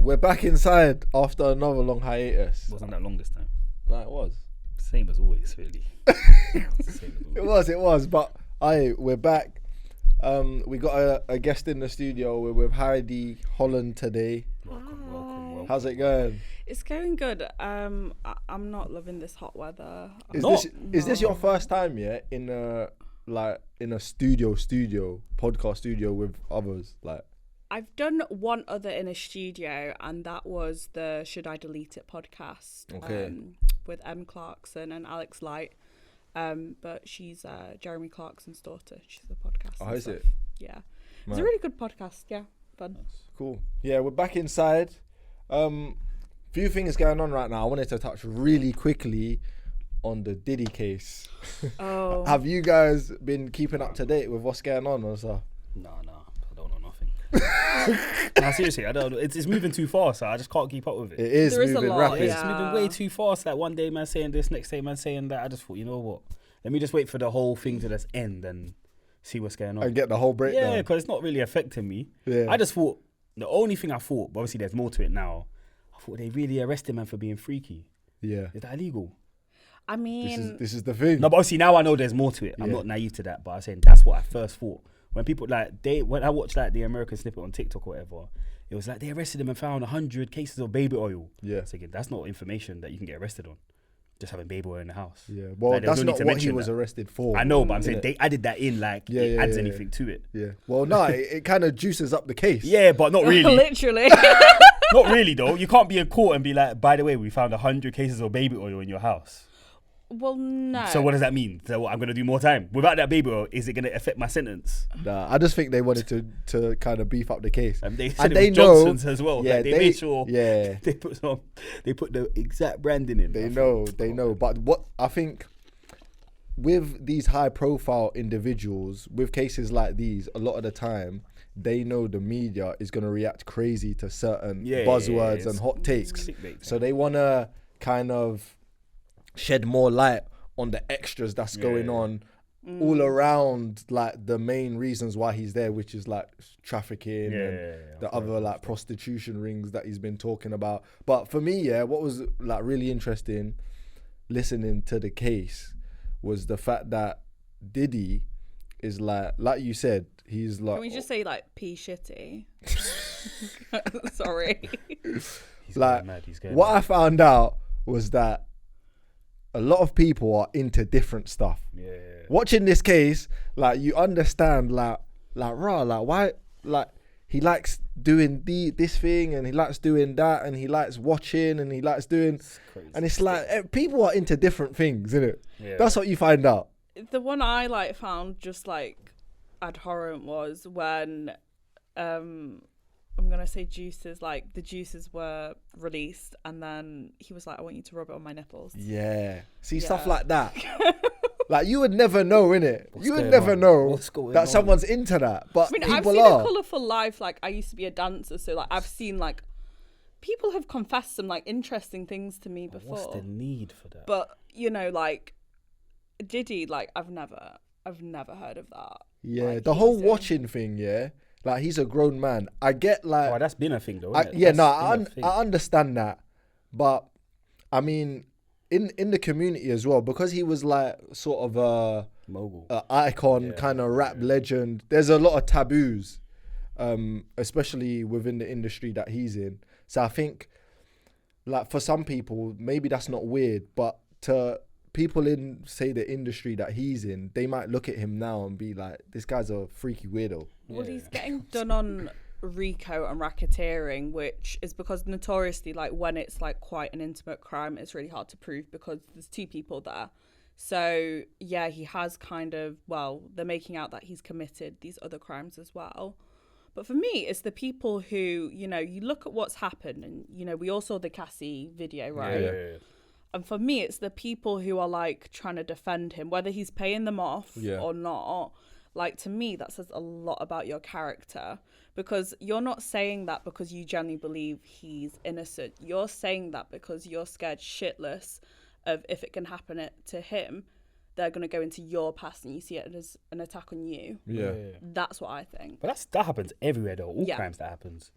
We're back inside after another long hiatus. It wasn't that long this time. No, it was. Same as always, really. It was. But we're back. We got a guest in the studio. We're with Heidi Holland today. Welcome. How's it going? It's going good. I'm not loving this hot weather. Is this your first time in a studio podcast studio with others? Like, I've done one other in a studio, and that was the Should I Delete It podcast. Okay. With M. Clarkson and Alex Light. But she's Jeremy Clarkson's daughter. She's the podcast. Oh, is it? Yeah. It's a really good podcast. Yeah, fun. Cool. Yeah, we're back inside. Few things going on right now. I wanted to touch really quickly on the Diddy case. Oh. Have you guys been keeping up to date with what's going on or so? No, I don't know nothing. No, seriously, I don't know. It's moving too fast, so I just can't keep up with it. It is There is a moving lot, rapid. yeah. It's moving way too fast. Like one day man saying this, next day man saying that. I just thought, you know what? Let me just wait for the whole thing to just end and see what's going on. And get the whole breakdown. Yeah, because it's not really affecting me. Yeah. I just thought, the only thing I thought, but obviously there's more to it now, I thought they really arrested man for being freaky. Yeah. Is that illegal? I mean, This is the thing. No, but obviously now I know there's more to it. I'm Yeah. not naive to that, but I'm saying that's what I first thought. When people when I watched the American snippet on TikTok or whatever, it was like they arrested him and found 100 cases of baby oil. Yeah. So again, that's not information that you can get arrested on. Just having baby oil in the house. Yeah. Well, Like, there's that's no need not to what he mention was that. arrested for. I know, but I'm innit? saying they added that in it adds anything to it. Yeah. Well, no, it kind of juices up the case. Yeah, but not really. literally. Not really though. You can't be in court and be like, by the way, we found 100 cases of baby oil in your house. Well, no. So what does that mean? So what, I'm going to do more time? Without that baby oil, is it going to affect my sentence? Nah, I just think they wanted to kind of beef up the case. And they said And it they was know- Johnson's as well. yeah, Like, they they- made sure yeah. they put the exact branding in. They know. But what I think with these high profile individuals, with cases like these, a lot of the time, they know the media is going to react crazy to certain buzzwords and hot takes. clickbait, So they want to kind of shed more light on the extras that's going on all around, like the main reasons why he's there, which is like trafficking and the other like prostitution rings that he's been talking about. But for me, what was like really interesting listening to the case was the fact that Diddy is like you said, he's like, Can we just say like P shitty? Sorry. He's like going mad, he's going what mad. I found out was that a lot of people are into different stuff. Yeah. Watching this case, like you understand, like why, like he likes doing this thing and he likes doing that and he likes watching and he likes doing, Crazy. and it's like people are into different things, isn't it? Yeah. That's what you find out. The one I like found just like abhorrent was when I'm gonna say juices, like the juices were released and then he was like, I want you to rub it on my nipples. Yeah, see stuff Yeah. like that. Like you would never know, innit? What's You would going never on? know What's going that on? someone's into that, but I mean, I've people seen are. a colourful life. Like I used to be a dancer, so like I've seen like people have confessed some like interesting things to me before. What's the need for that? But you know, like Diddy, like I've never heard of that. Yeah, Like, the whole he's watching thing, like he's a grown man. I get like, Oh, that's been a thing though, I, isn't it? yeah, That's no, been a thing. I understand that, but I mean, in the community as well, because he was like sort of a Mogul. icon, kind of rap legend. There's a lot of taboos, especially within the industry that he's in. So I think, like for some people, maybe that's not weird, but to people in say the industry that he's in, they might look at him now and be like, this guy's a freaky weirdo. Well, he's getting done on RICO and racketeering, which is because notoriously, like when it's like quite an intimate crime, it's really hard to prove because there's two people there. So yeah, he has kind of, well, they're making out that he's committed these other crimes as well. But for me, it's the people who, you know, you look at what's happened and, you know, we all saw the Cassie video, right? Yeah. And for me, it's the people who are like trying to defend him, whether he's paying them off Yeah. or not. Like, to me, that says a lot about your character, because you're not saying that because you genuinely believe he's innocent. You're saying that because you're scared shitless of if it can happen to him, they're going to go into your past and you see it as an attack on you. Yeah. That's what I think. But that happens everywhere though. All Yeah. crimes that happens.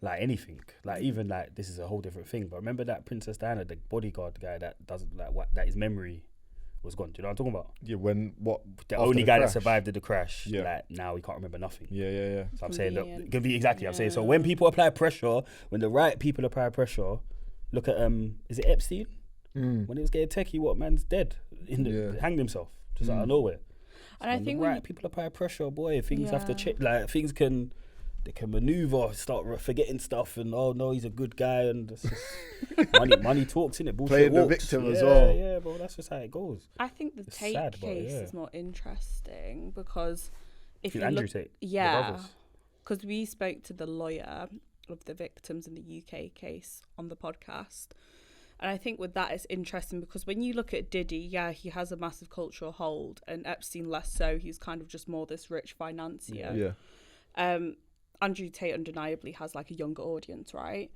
like anything. Like even like this is a whole different thing. But remember that Princess Diana, the bodyguard guy that doesn't like what that his memory was gone. Do you know what I'm talking about? Yeah, when what The after only the guy that crash? survived the crash, Yeah. like now he can't remember nothing. Yeah. So I'm saying that Convenient. it can be exactly. I'm saying so Yeah. when people apply pressure, when the right people apply pressure, look at is it Epstein? When he was getting techie, what man's dead hanged himself just out of nowhere. And I When think the right people apply pressure, boy, things have to Yeah. change. Like things can. They can maneuver, start forgetting stuff, and oh no, he's a good guy, and it's just money talks, innit? Bullshit Playing the walks. victim as Yeah, well. Yeah, bro, that's just how it goes. I think the It's Tate sad, but case yeah. is more interesting because if you Andrew look, Tate, the yeah, brothers. because we spoke to the lawyer of the victims in the UK case on the podcast, and I think with that it's interesting because when you look at Diddy, yeah, he has a massive cultural hold, and Epstein less so. He's kind of just more this rich financier. Yeah. Andrew Tate undeniably has like a younger audience, right?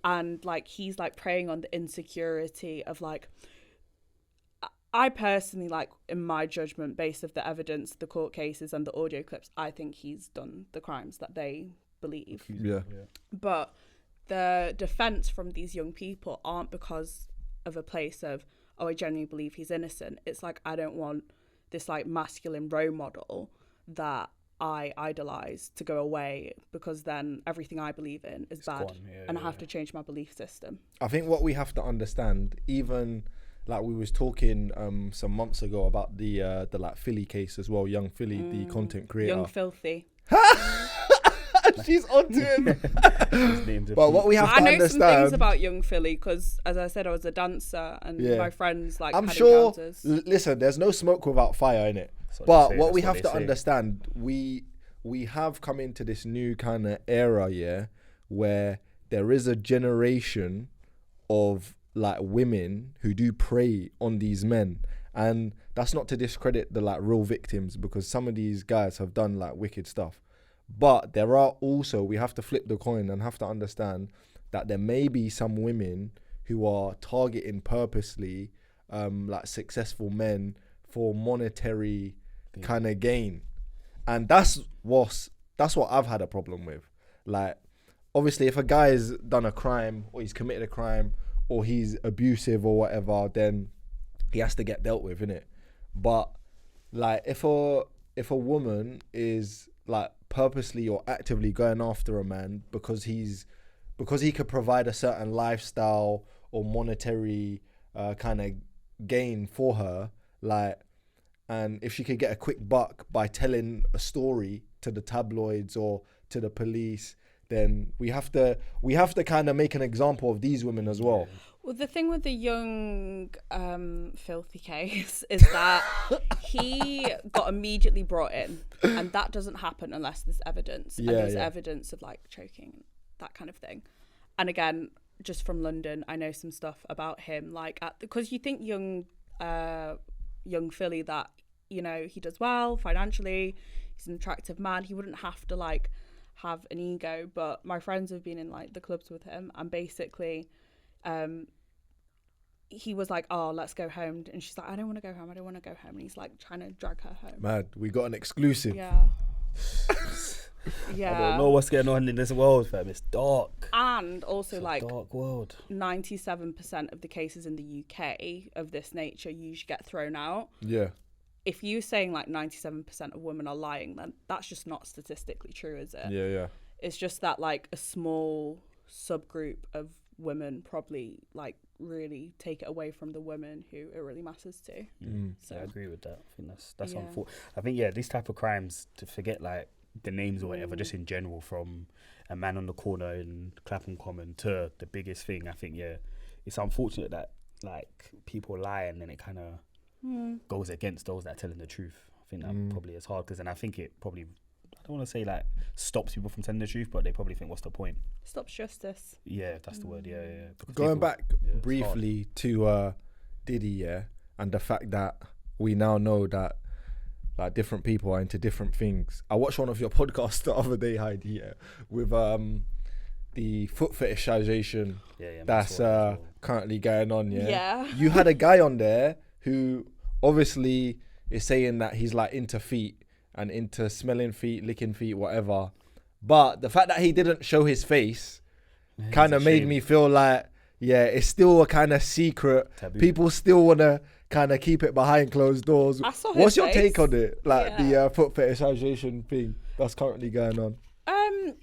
And like he's like preying on the insecurity of like, I personally, like in my judgment, based of the evidence, the court cases and the audio clips, I think he's done the crimes that they believe. Yeah. But the defense from these young people aren't because of a place of, oh, I genuinely believe he's innocent. It's like, I don't want this like masculine role model that I idolize to go away because then everything I believe in is bad gone, yeah, and I have to change my belief system. I think what we have to understand, even like we was talking some months ago about the like Philly case as well, young Philly, the content creator. Young filthy. She's onto him. His name's a But what we have I to know some things understand, about young Philly because, as I said, I was a dancer and Yeah. my friends like I'm had sure. encounters. Listen, there's no smoke without fire in it. That's what But they say, what that's we what have they to say. understand, we have come into this new kind of era, yeah, where there is a generation of like women who do prey on these men, and that's not to discredit the like real victims because some of these guys have done like wicked stuff. But there are also, we have to flip the coin and have to understand that there may be some women who are targeting purposely like successful men for monetary kind of gain. And that's what I've had a problem with. Like, obviously, if a guy's done a crime or he's committed a crime or he's abusive or whatever, then he has to get dealt with, innit? But like, if a woman is like purposely or actively going after a man because he could provide a certain lifestyle or monetary kind of gain for her, like, and if she could get a quick buck by telling a story to the tabloids or to the police, then we have to kind of make an example of these women as well. Well, the thing with the young filthy case is that he got immediately brought in, and that doesn't happen unless there's evidence. Yeah, and there's yeah. evidence of like choking, that kind of thing. And again, just from London, I know some stuff about him, like because you think young Philly that, you know, he does well financially, he's an attractive man, he wouldn't have to like have an ego. But my friends have been in like the clubs with him, and basically he was like, oh, let's go home, and she's like, I don't want to go home, and he's like trying to drag her home. Mad, we got an exclusive. Yeah. I don't know what's going on in this world, fam. It's dark. And also It's like a dark world. 97% of the cases in the UK of this nature usually get thrown out. Yeah. If you're saying like 97% of women are lying, then that's just not statistically true, is it? Yeah. It's just that like a small subgroup of women probably like really take it away from the women who it really matters to. So I agree with that. I think that's Yeah. unfortunate. I think these type of crimes, to forget like the names or whatever, just in general, from a man on the corner in Clapham Common to the biggest thing. I think it's unfortunate that like people lie and then it kind of goes against those that are telling the truth. I think that probably is hard because then I think it probably, I don't want to say like stops people from telling the truth, but they probably think, what's the point? Stops justice. Yeah, that's the word. Yeah. Because Going people- back it's hard. briefly to Diddy, yeah, and the fact that we now know that like different people are into different things. I watched one of your podcasts the other day, Heidi, with the foot fetishization that's currently going on. Yeah. You had a guy on there who obviously is saying that he's like into feet and into smelling feet, licking feet, whatever. But the fact that he didn't show his face kind of made me feel like, yeah, it's still a kind of secret. Taboo. People still want to kind of keep it behind closed doors. What's your take on it? Like the foot fetishization thing that's currently going on?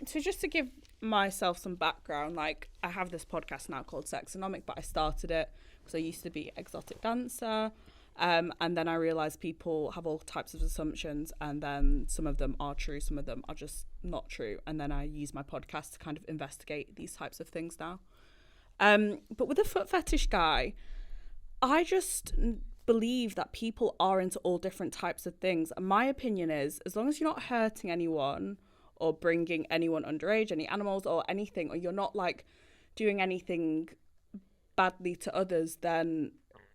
So just to give myself some background, like I have this podcast now called Sexonomic, but I started it because I used to be exotic dancer. And then I realized people have all types of assumptions, and then some of them are true, some of them are just not true. And then I use my podcast to kind of investigate these types of things now. But with the foot fetish guy, I just believe that people are into all different types of things. And my opinion is, as long as you're not hurting anyone or bringing anyone underage, any animals or anything, or you're not like doing anything badly to others, then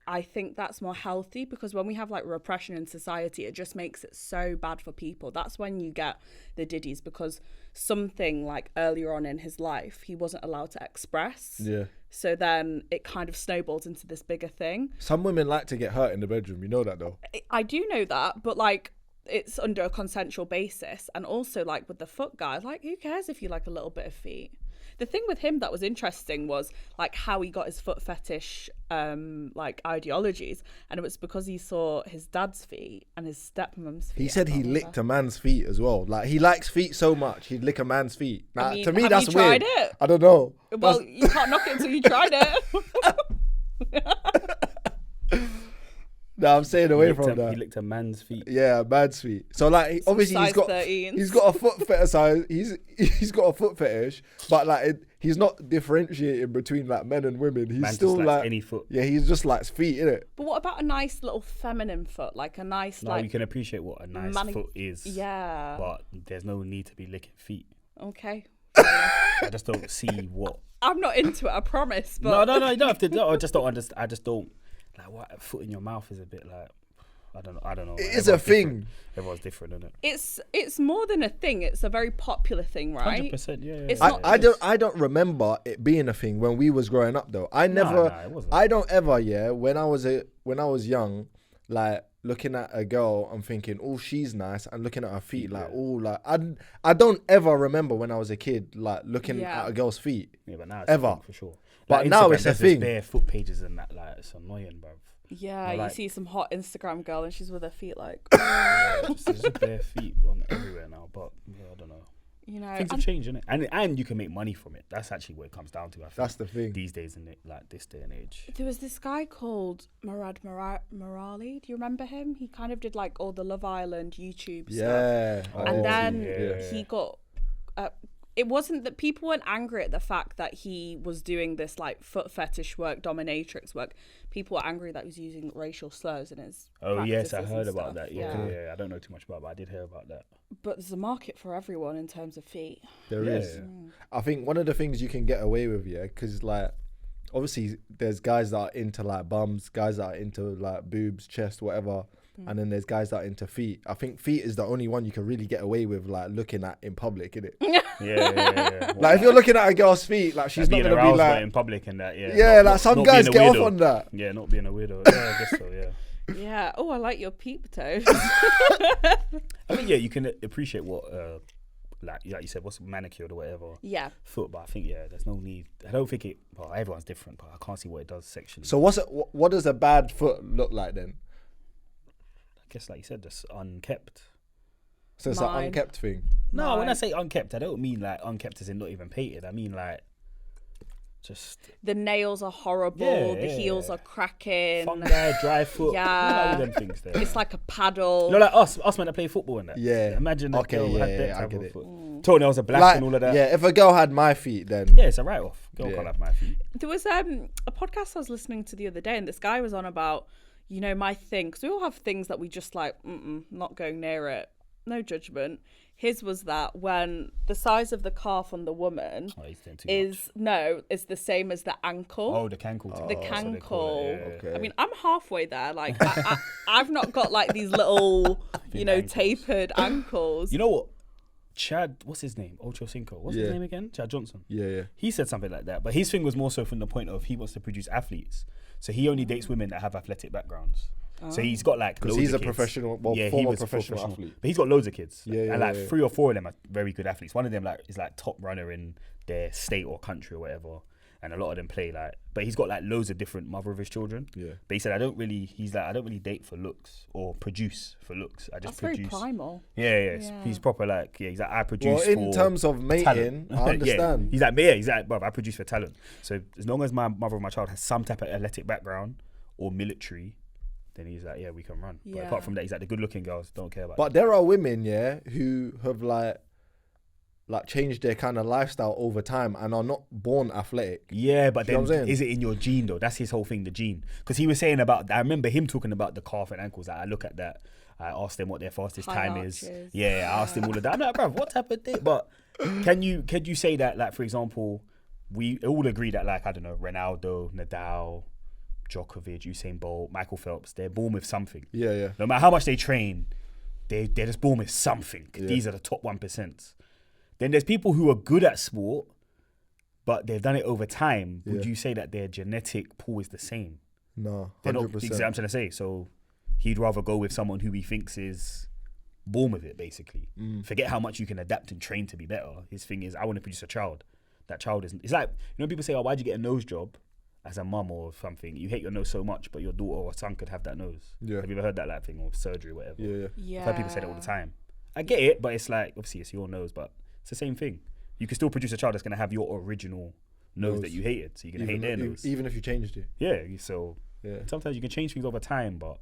I think that's more healthy, because when we have like repression in society, it just makes it so bad for people. That's when you get the Diddies, because something like earlier on in his life, he wasn't allowed to express. Yeah. So then it kind of snowballs into this bigger thing. Some women like to get hurt in the bedroom. You know that though? I do know that, but like it's under a consensual basis. And also like with the foot guy, like who cares if you like a little bit of feet? The thing with him that was interesting was like how he got his foot fetish like ideologies, and it was because he saw his dad's feet and his stepmom's feet. He said he licked a man's feet as well. Like he likes feet so much, he'd lick a man's feet. Now, I mean, to me, have that's you tried weird. it? I don't know. Well, you can't knock it until you tried it. No, I'm staying away from that. He licked a man's feet. Yeah, man's feet. So like, obviously he's got 13s. he's got a foot fetish. He's got a foot fetish, but like he's not differentiating between like men and women. He's Man still just like any foot. Yeah, he's just likes feet, innit? But what about a nice little feminine foot, like a nice No, like? you can appreciate what a nice foot is. Yeah. But there's no need to be licking feet. Okay. I just don't see what. I'm not into it, I promise. But No, you don't have to. No, I just don't understand. I just don't like what a foot in your mouth is a bit like. I don't know. It is a thing. Everyone's different, isn't it? It's more than a thing. It's a very popular thing, right? 100%. Yeah. It's not, I don't remember it being a thing when we was growing up though. I never. it wasn't. I don't ever. Yeah, when I was young, like looking at a girl, I'm thinking, oh, she's nice, and looking at her feet, like, oh, like I don't ever remember when I was a kid, like looking at a girl's feet. Yeah, but now it's ever a thing for sure. But like, now Instagram, it's a there's thing. Bare foot pages and that, like, it's annoying, bruv. Yeah, like, you see some hot Instagram girl and she's with her feet like. Yeah, just bare feet on everywhere now. But yeah, I don't know. You know, things have changed, innit? And you can make money from it. That's actually what it comes down to. I think. That's the thing. These days, in like this day and age. There was this guy called Murad Merali. Do you remember him? He kind of did like all the Love Island YouTube stuff. And then he got. It wasn't that people weren't angry at the fact that he was doing this like foot fetish work, dominatrix work. People were angry that he was using racial slurs in his. Oh yes, I heard and about stuff. that. Yeah, I don't know too much about it, but I did hear about that. But there's a market for everyone in terms of feet. There is. I think one of the things you can get away with, because like obviously there's guys that are into like bums, guys that are into like boobs, chest, whatever. And then there's guys that are into feet. I think feet is the only one you can really get away with like looking at in public, innit? Yeah. Like if you're looking at a girl's feet, like she's not gonna be like in public and that. Yeah, like some guys get off on that. Yeah, not being a weirdo. Yeah, I guess so. Yeah. Yeah. Oh, I like your peep toes. I mean, yeah, you can appreciate what, like you said, what's manicured or whatever. Yeah. Foot, but I think there's no need. I don't think it. Well, everyone's different, but I can't see what it does sexually. So what does a bad foot look like then? I guess, like you said, just unkept. So it's an unkept thing. No, when I say unkept, I don't mean like unkept as in not even painted. I mean like just the nails are horrible. The heels are cracking. Fungi, dry foot. Yeah, all them things there. It's like a paddle. You know, like us men that play football and that. Yeah. Imagine that girl had that type of foot. Toenails are black and all of that. Yeah, if a girl had my feet, then yeah, it's a write off. Girl can't have my feet. There was a podcast I was listening to the other day, and this guy was on about, my thing, because we all have things that we just like, not going near it. No judgment. His was that when the size of the calf on the woman is the same as the ankle. Oh, the cankle. The cankle. Okay. I mean, I'm halfway there. Like, I've not got like these little, tapered ankles. You know what? Chad, what's his name? Ocho Cinco. What's his name again? Chad Johnson. Yeah. He said something like that, but his thing was more so from the point of he wants to produce athletes. So he only dates women that have athletic backgrounds. So he's got like because loads he's of a kids. professional, Yeah, he former was a professional athlete. But he's got loads of kids. Yeah, and like yeah. 3 or 4 of them are very good athletes. One of them is like top runner in their state or country or whatever. And a lot of them play like, but he's got like loads of different mother of his children. Yeah. But he said, I don't really date for looks or produce for looks. I just That's produce. very primal. Yeah. He's proper like, he's like, I produce for in terms of mating, talent. I understand. He's like, bruv, I produce for talent. So as long as my mother of my child has some type of athletic background or military, then he's like, yeah, we can run. But apart from that, he's like, the good looking girls don't care about But there are women, who have like changed their kind of lifestyle over time and are not born athletic. Yeah, but You know then what I'm saying? is it in your gene though? That's his whole thing, the gene. Because he was saying about, I remember him talking about the calf and ankles. Like, I look at that, I asked them what their fastest High time arches. is. Yeah, I asked him all of that. I'm like, bruv, what type of thing? But can you say that, like, for example, we all agree that, like, I don't know, Ronaldo, Nadal, Djokovic, Usain Bolt, Michael Phelps, they're born with something. Yeah. No matter how much they train, they're just born with something. Yeah. These are the top 1%. Then there's people who are good at sport, but they've done it over time. Would you say that their genetic pool is the same? No, They're 100%. not, exactly what I'm trying to say. So he'd rather go with someone who he thinks is born with it, basically. Forget how much you can adapt and train to be better. His thing is, I want to produce a child. That child isn't. It's like, you know, people say, oh, why'd you get a nose job as a mum or something? You hate your nose so much, but your daughter or son could have that nose. Yeah. Have you ever heard that like thing, or surgery or whatever? Yeah. I've heard people say that all the time. I get it, but it's like, obviously it's your nose, but it's the same thing. You can still produce a child that's going to have your original nose that you hated, so you're going to hate their nose. Even if you changed it. Yeah, so Yeah. sometimes you can change things over time, but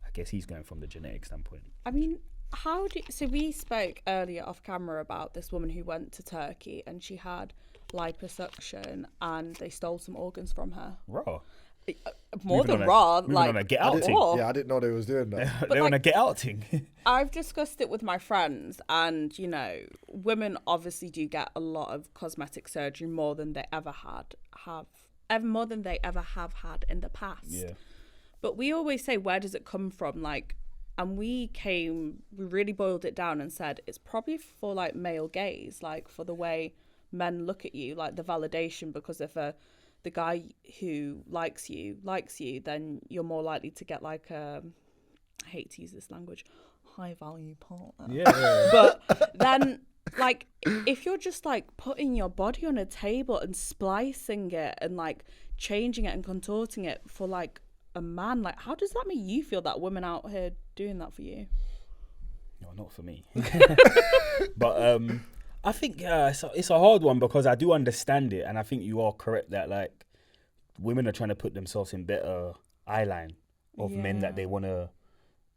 I guess he's going from the genetic standpoint. I mean, so we spoke earlier off camera about this woman who went to Turkey and she had liposuction and they stole some organs from her. Raw. More Moving than on raw, moving like on a get out thing. raw. Yeah, I didn't know they was doing that. They're on like- a get out thing. I've discussed it with my friends, and you know, women obviously do get a lot of cosmetic surgery more than they ever have had in the past. Yeah. But we always say, where does it come from? Like, and we really boiled it down and said it's probably for like male gaze, like for the way men look at you, like the validation. Because if the guy who likes you, then you're more likely to get like I hate to use this language, high value partner. Yeah. But then, like, if you're just like putting your body on a table and splicing it and like changing it and contorting it for like a man, like, how does that make you feel, that women out here doing that for you? No, not for me. But I think it's a hard one because I do understand it, and I think you are correct that like women are trying to put themselves in better eye line of men that they want to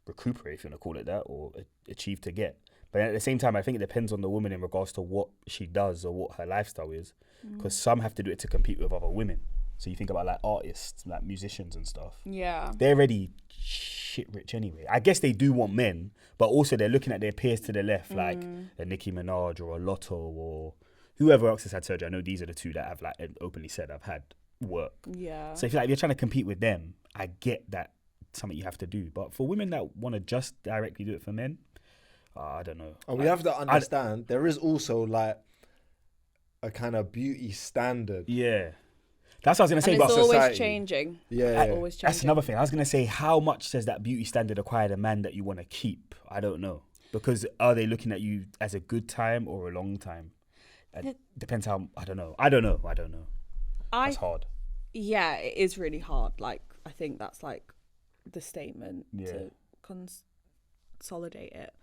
recuperate, if you want to call it that, or achieve to get. But at the same time, I think it depends on the woman in regards to what she does or what her lifestyle is, because some have to do it to compete with other women. So you think about like artists, like musicians and stuff. Yeah. They're already shit rich anyway. I guess they do want men, but also they're looking at their peers to the left, like a Nicki Minaj or a Lotto or whoever else has had surgery. I know these are the two that have like openly said I've had work. Yeah. So if you're trying to compete with them, I get that something you have to do. But for women that want to just directly do it for men, I don't know. And we have to understand there is also like a kind of beauty standard. Yeah. That's what I was going to say And about it's always society. changing. Yeah. Always changing. That's another thing. I was going to say, how much does that beauty standard acquire the man that you want to keep? I don't know. Because are they looking at you as a good time or a long time? It depends how, I don't know. That's hard. Yeah, it is really hard. Like, I think that's like the statement to consolidate it.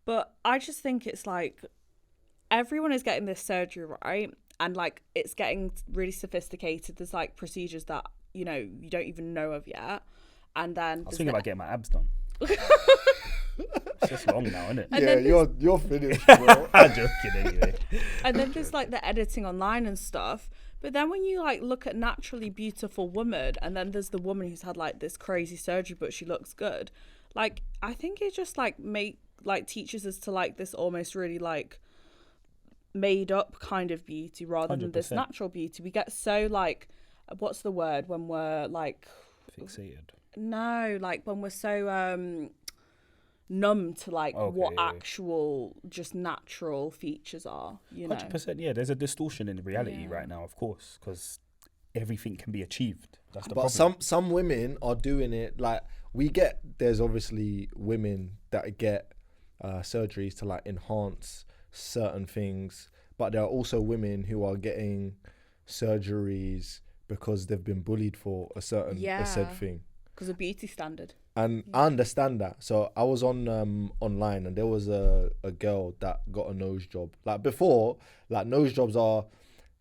But I just think it's like everyone is getting this surgery, right? And like it's getting really sophisticated. There's like procedures that, you know, you don't even know of yet. And then I was thinking about getting my abs done. It's just long now, isn't it? And Yeah, then you're finished, bro. I'm joking anyway. and then there's like the editing online and stuff. But then when you like look at naturally beautiful woman, and then there's the woman who's had like this crazy surgery but she looks good. Like, I think it just like teaches us to like this almost really like made up kind of beauty rather than this 100%. natural beauty. We get so like, what's the word when we're like Fixated. no, like when we're so numb to like what actual just natural features are, you know. 100%, yeah. There's a distortion in reality right now, of course, because everything can be achieved. That's the But problem. some women are doing it like there's obviously women that get surgeries to like enhance certain things, but there are also women who are getting surgeries because they've been bullied for a said thing. Because of beauty standard. And I understand that. So I was on online, and there was a girl that got a nose job. Like before, like nose jobs are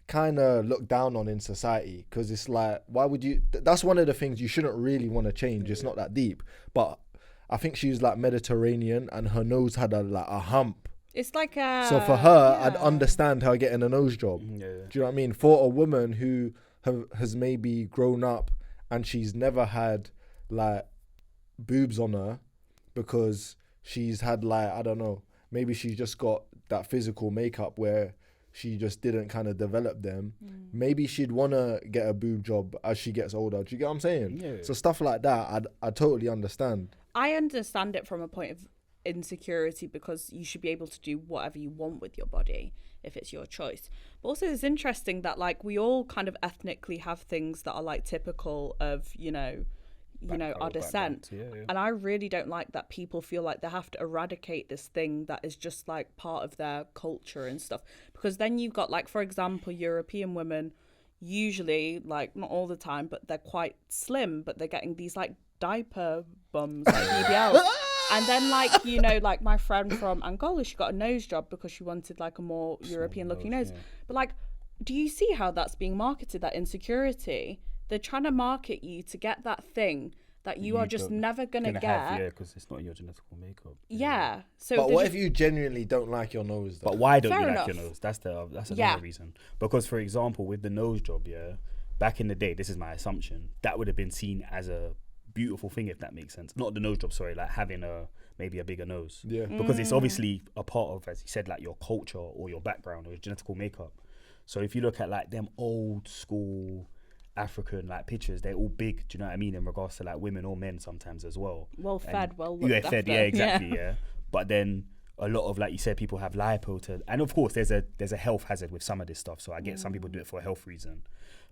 kind of looked down on in society, because it's like, why would you? That's one of the things you shouldn't really want to change. It's not that deep. But I think she was like Mediterranean, and her nose had a hump. It's like so for her, I'd understand her getting a nose job. Yeah. Do you know what I mean? For a woman who has maybe grown up and she's never had like boobs on her because she's had like, I don't know, maybe she's just got that physical makeup where she just didn't kind of develop them. Maybe she'd want to get a boob job as she gets older. Do you get what I'm saying? Yeah. So stuff like that, I totally understand. I understand it from a point of insecurity, because you should be able to do whatever you want with your body if it's your choice. But also it's interesting that like we all kind of ethnically have things that are like typical of, you know, our descent. Yeah. And I really don't like that people feel like they have to eradicate this thing that is just like part of their culture and stuff. Because then you've got like, for example, European women, usually, like not all the time, but they're quite slim, but they're getting these like diaper bums, like BBLs. And then like, you know, like my friend from Angola, she got a nose job because she wanted like a more European looking nose. Yeah. But like, do you see how that's being marketed, that insecurity? They're trying to market you to get that thing that you are just never going to get. Yeah, because it's not your genetical makeup. Yeah. So but what if you genuinely don't like your nose though? But why don't you enough. like your nose? That's another reason. Because for example, with the nose job, back in the day, this is my assumption, that would have been seen as a beautiful thing, if that makes sense. Not the nose job, sorry, like having maybe a bigger nose. Yeah. Because it's obviously a part of, as you said, like your culture or your background or your genetical makeup. So if you look at like them old school African like pictures, they're all big, do you know what I mean, in regards to like women or men sometimes as well. Well fed, well looked fed, after. yeah, exactly, yeah. But then a lot of, like you said, people have lipo and of course there's a health hazard with some of this stuff. So I get some people do it for a health reason.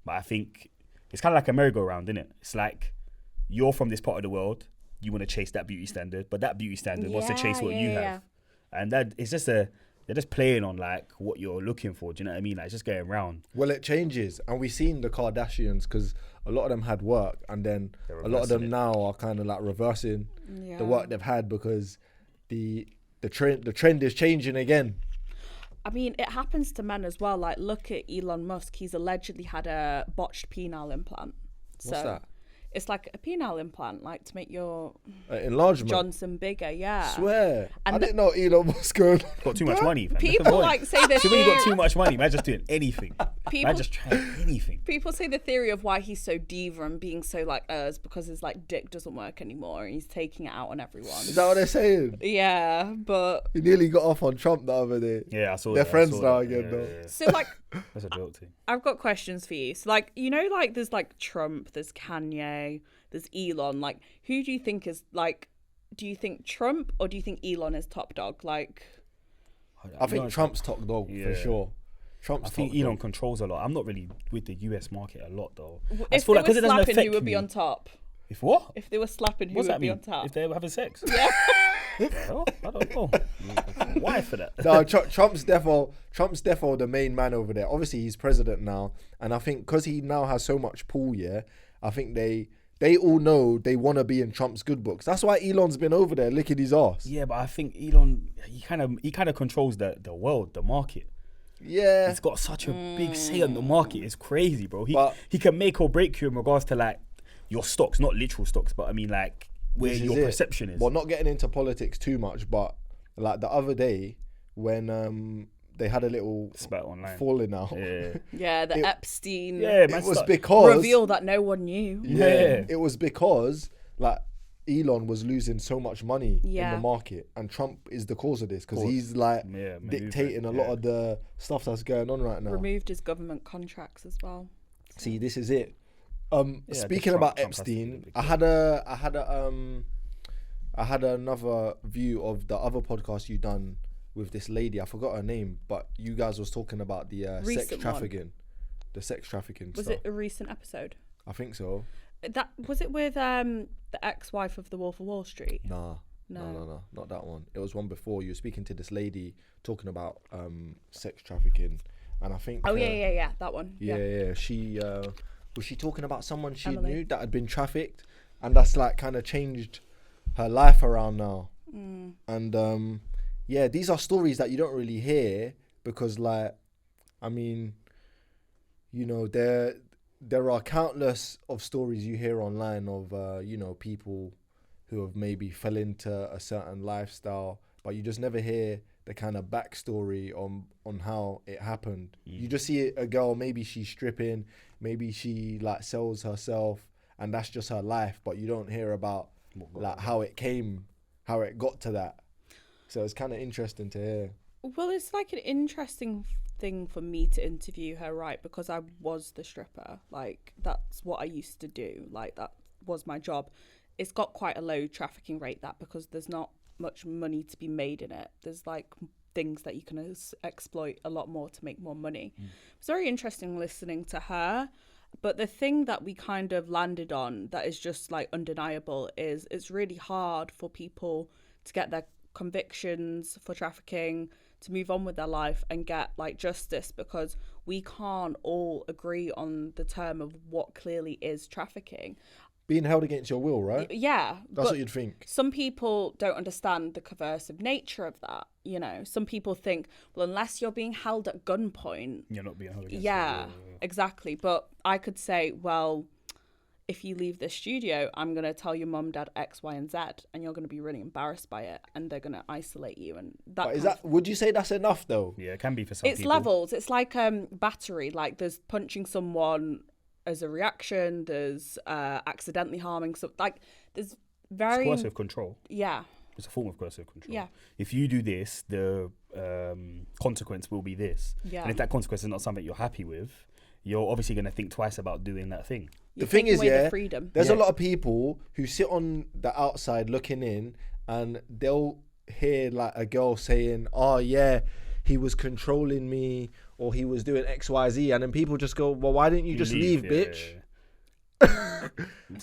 But I think it's kind of like a merry-go-round, isn't it? It's like you're from this part of the world, you want to chase that beauty standard, but that beauty standard wants to chase what you have. And that it's just they're just playing on like what you're looking for. Do you know what I mean? Like it's just going round. Well, it changes, and we've seen the Kardashians, because a lot of them had work, and then a lot of them now are kind of like reversing the work they've had, because the trend is changing again. I mean, it happens to men as well. Like, look at Elon Musk. He's allegedly had a botched penile implant. What's that? It's like a penile implant, like to make your enlargement Johnson bigger, yeah. Swear. And I didn't know Elon Musk got too much money. Man. People like say this. So when you got too much money, man, just doing anything. Man, just trying anything. People say the theory of why he's so diva and being so like is because his like dick doesn't work anymore and he's taking it out on everyone. Is that what they're saying? Yeah, but he nearly got off on Trump the other day. Yeah, I saw. They're friends now again, though. Yeah. So like, that's a joke thing. I've got questions for you. So like, you know, like there's like Trump, there's Kanye, there's Elon. Like, who do you think is like? Do you think Trump or do you think Elon is top dog? Like, I think Trump's top dog for sure. I think Elon controls a lot. I'm not really with the US market a lot though. If they were slapping, who would be on top? If what? If they were slapping, who would be on top? If they were having sex? Yeah. Well, I don't know. Why for that? No, Trump's defo the main man over there. Obviously, he's president now, and I think because he now has so much pull, I think they all know they want to be in Trump's good books. That's why Elon's been over there licking his ass. Yeah, but I think Elon, he kind of controls the world, the market. Yeah, he's got such a big say on the market. It's crazy, bro. He can make or break you in regards to like your stocks, not literal stocks, but I mean like where your perception is. Well, not getting into politics too much, but like the other day when they had a little spat online falling out. Yeah, the Epstein. Yeah, it was because reveal that no one knew. Yeah, it was because like Elon was losing so much money in the market, and Trump is the cause of this because he's like dictating a lot of the stuff that's going on right now. Removed his government contracts as well. See, this is it. Speaking about Epstein, I had another view of the other podcast you done with this lady. I forgot her name, but you guys was talking about the sex trafficking. The sex trafficking Was stuff. it a recent episode? I think so. That was it with the ex-wife of the Wolf of Wall Street. No, not that one. It was one before. You were speaking to this lady talking about sex trafficking, and I think. Oh yeah, that one. Yeah. She was she talking about someone she Emily. knew that had been trafficked, and that's like kind of changed her life around now. And yeah, these are stories that you don't really hear because, like, I mean, you know, there are countless of stories you hear online of you know, people who have maybe fell into a certain lifestyle, but you just never hear the kind of backstory on how it happened. You just see a girl, maybe she's stripping, maybe she like sells herself, and that's just her life, but you don't hear about like how it got to that. So it's kind of interesting to hear. Well, it's like an interesting thing for me to interview her, right? Because I was the stripper. Like, that's what I used to do. Like, that was my job. It's got quite a low trafficking rate, that, because there's not much money to be made in it. There's like things that you can exploit a lot more to make more money. It's very interesting listening to her. But the thing that we kind of landed on that is just like undeniable is it's really hard for people to get their convictions for trafficking, to move on with their life and get like justice, because we can't all agree on the term of what clearly is trafficking. Being held against your will, right? Yeah. That's what you'd think. Some people don't understand the coercive nature of that. You know, some people think, well, unless you're being held at gunpoint, You're not being held against yeah, exactly. But I could say, well, if you leave this studio, I'm going to tell your mum, dad, X, Y, and Z, and you're going to be really embarrassed by it, and they're going to isolate you. And that But is that, would you say that's enough though? Yeah, it can be for some it's people. levels. It's like battery. Like, there's punching someone as a reaction. There's accidentally harming. So like, there's very It's coercive control. Yeah. It's a form of coercive control. Yeah. If you do this, the consequence will be this. Yeah. And if that consequence is not something you're happy with, you're obviously going to think twice about doing that thing. You're The thing taking is, away the yeah, freedom. there's a lot of people who sit on the outside looking in, and they'll hear like a girl saying, "Oh yeah, he was controlling me, or he was doing X, Y, Z," and then people just go, "Well, why didn't you just leave, bitch?"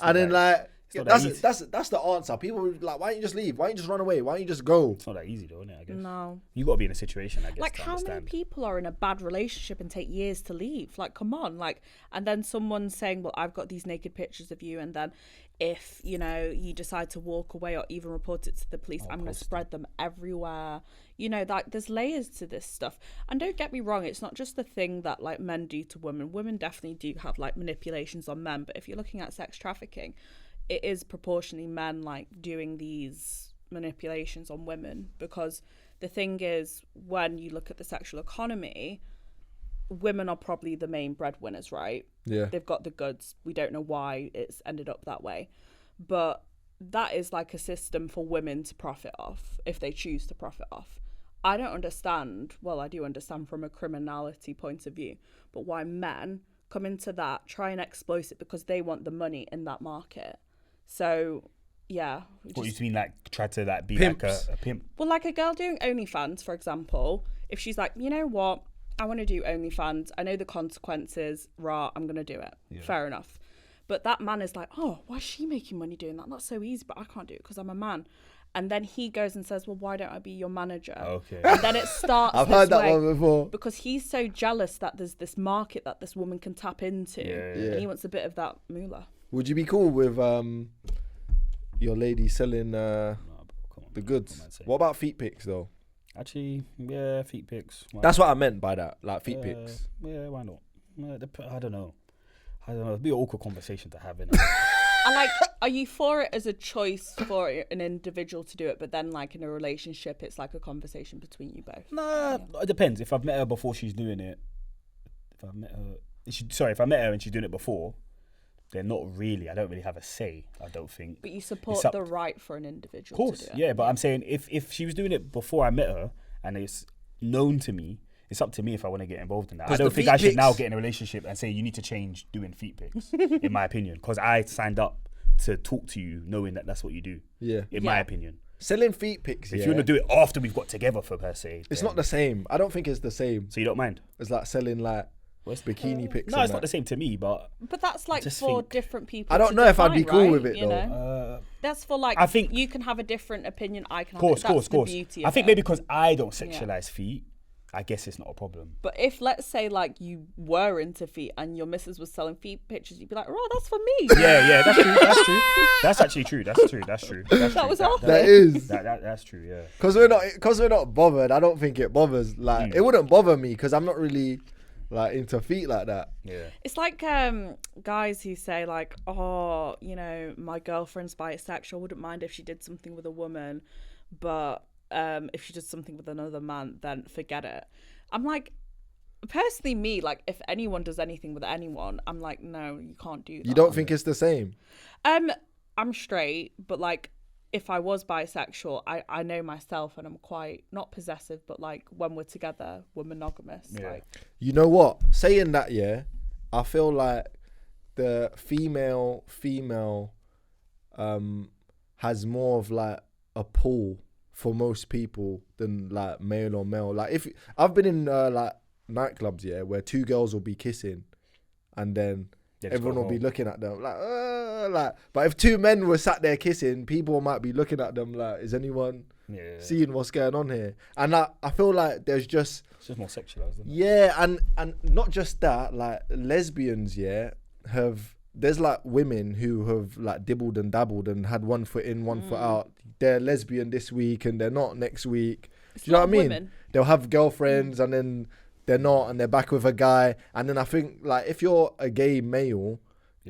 And then like, that's the answer. People are like, why don't you just leave? Why don't you just run away? Why don't you just go? It's not that easy though, isn't it? I guess. No. You got to be in a situation, I guess, Like, to how understand. many people are in a bad relationship and take years to leave? Like, come on. Like, and then someone's saying, well, I've got these naked pictures of you, and then if, you know, you decide to walk away or even report it to the police, I'm going to spread them everywhere. You know, like, there's layers to this stuff. And don't get me wrong, it's not just the thing that like men do to women. Women definitely do have like manipulations on men, but if you're looking at sex trafficking, it is proportionally men like doing these manipulations on women, because the thing is, when you look at the sexual economy, women are probably the main breadwinners, right? Yeah. They've got the goods. We don't know why it's ended up that way, but that is like a system for women to profit off if they choose to profit off. I don't understand, well, I do understand from a criminality point of view, but why men come into that, try and exploit it because they want the money in that market. So, yeah. What you mean, like, try to like be Pimps. like a pimp? Well, like a girl doing OnlyFans, for example, if she's like, you know what, I want to do OnlyFans, I know the consequences, rah, I'm going to do it. Yeah. Fair enough. But that man is like, oh, why is she making money doing that? That's so easy, but I can't do it because I'm a man. And then he goes and says, well, why don't I be your manager? Okay. And then it starts I've this heard that way, one before. because he's so jealous that there's this market that this woman can tap into. Yeah. And he wants a bit of that moolah. Would you be cool with your lady selling Come on, the man. goods? Come on, say. What about feet pics though? Actually, yeah, feet pics. Why That's what I meant by that, like feet not? pics. Yeah, why not? I don't know. It'd be an awkward conversation to have, innit? And like, are you for it as a choice for an individual to do it, but then like in a relationship, it's like a conversation between you both? Nah, it depends. If I've met her before she's doing it, if I met her and she's doing it before, then not really. I don't really have a say, I don't think. But you support the right for an individual Of course, to do it. yeah, but I'm saying if she was doing it before I met her and it's known to me, it's up to me if I want to get involved in that. I don't think I should now get in a relationship and say you need to change doing feet pics, in my opinion, because I signed up to talk to you knowing that that's what you do. Yeah. In my opinion. Selling feet pics, If you want to do it after we've got together, for per se, it's then- not the same. I don't think it's the same. So you don't mind? It's like selling like bikini pics. No, it's not the same to me, but that's like for different people. I don't know if I'd be cool with it though. That's for like. I think you can have a different opinion. I can. Course. The beauty of I think it. maybe because I don't sexualize feet, I guess it's not a problem. But if, let's say, like, you were into feet and your missus was selling feet pictures, you'd be like, oh, that's for me. Yeah, that's true. That's true. That's actually true. That's true. That was awful. That is. That's true, yeah. Because we're not bothered. I don't think it bothers. Like, it wouldn't bother me because I'm not really, like, into feet like that. Yeah. It's like guys who say, like, oh, you know, my girlfriend's bisexual. I wouldn't mind if she did something with a woman, but if she does something with another man, then forget it. I'm like, personally, me, like, if anyone does anything with anyone, I'm like, no, you can't do that. You don't think it's the same? I'm straight, but like, if I was bisexual, I know myself, and I'm quite not possessive, but like when we're together, we're monogamous. Yeah. Like, you know what? Saying that, yeah, I feel like the female has more of like a pull for most people than like male or male. Like, if I've been in like nightclubs, yeah, where two girls will be kissing and then everyone will be looking at them like, but if two men were sat there kissing, people might be looking at them like, is anyone seeing what's going on here? And I feel like it's just more sexualized, isn't it? Yeah, and not just that, like lesbians, there's like women who have like dibbled and dabbled and had one foot in, one foot out. They're lesbian this week and they're not next week. Do you know what I mean? Women. They'll have girlfriends and then they're not, and they're back with a guy. And then I think, like, if you're a gay male,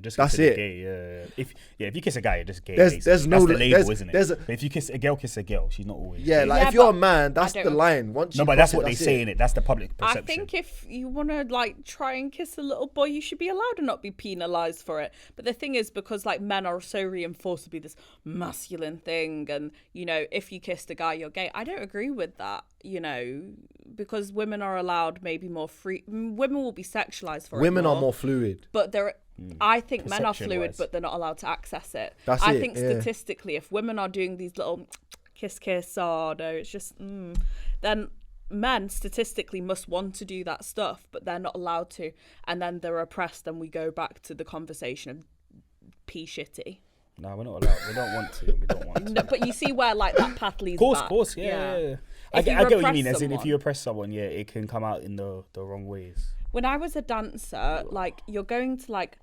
that's it. Gay, If you kiss a guy, you're just gay. There's no the label, isn't it? But if you kiss a girl, she's not always. Yeah, gay. like if you're a man, that's the line. Once you but that's what they say in it. That's the public perception. I think if you want to like try and kiss a little boy, you should be allowed to not be penalised for it. But the thing is, because like men are so reinforced to be this masculine thing, and you know, if you kissed a guy, you're gay. I don't agree with that. You know, because women are allowed maybe more free. Women will be sexualized for it. Women are more fluid, but I think men are fluid, but they're not allowed to access it. I think statistically, if women are doing these little kiss, oh no, it's just, then men statistically must want to do that stuff, but they're not allowed to. And then they're oppressed, and we go back to the conversation of pee shitty. No, we're not allowed. We don't want to. No, but you see where like that path leads Of back. course, yeah. I get what you mean. As in, if you oppress someone, it can come out in the wrong ways. When I was a dancer, like, you're going to like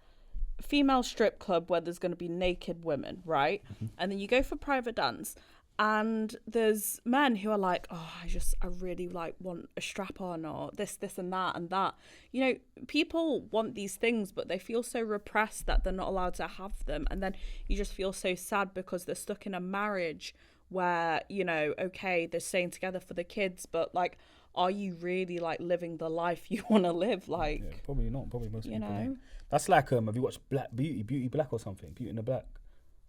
female strip club where there's going to be naked women, right? And then you go for private dance, and there's men who are like, oh, I really like want a strap on, or this and that. You know, people want these things, but they feel so repressed that they're not allowed to have them. And then you just feel so sad because they're stuck in a marriage where, you know, okay, they're staying together for the kids, but like, are you really like living the life you want to live? Like, yeah, probably not. Probably most people. Know, that's like have you watched Beauty Black or something? Beauty in the Black.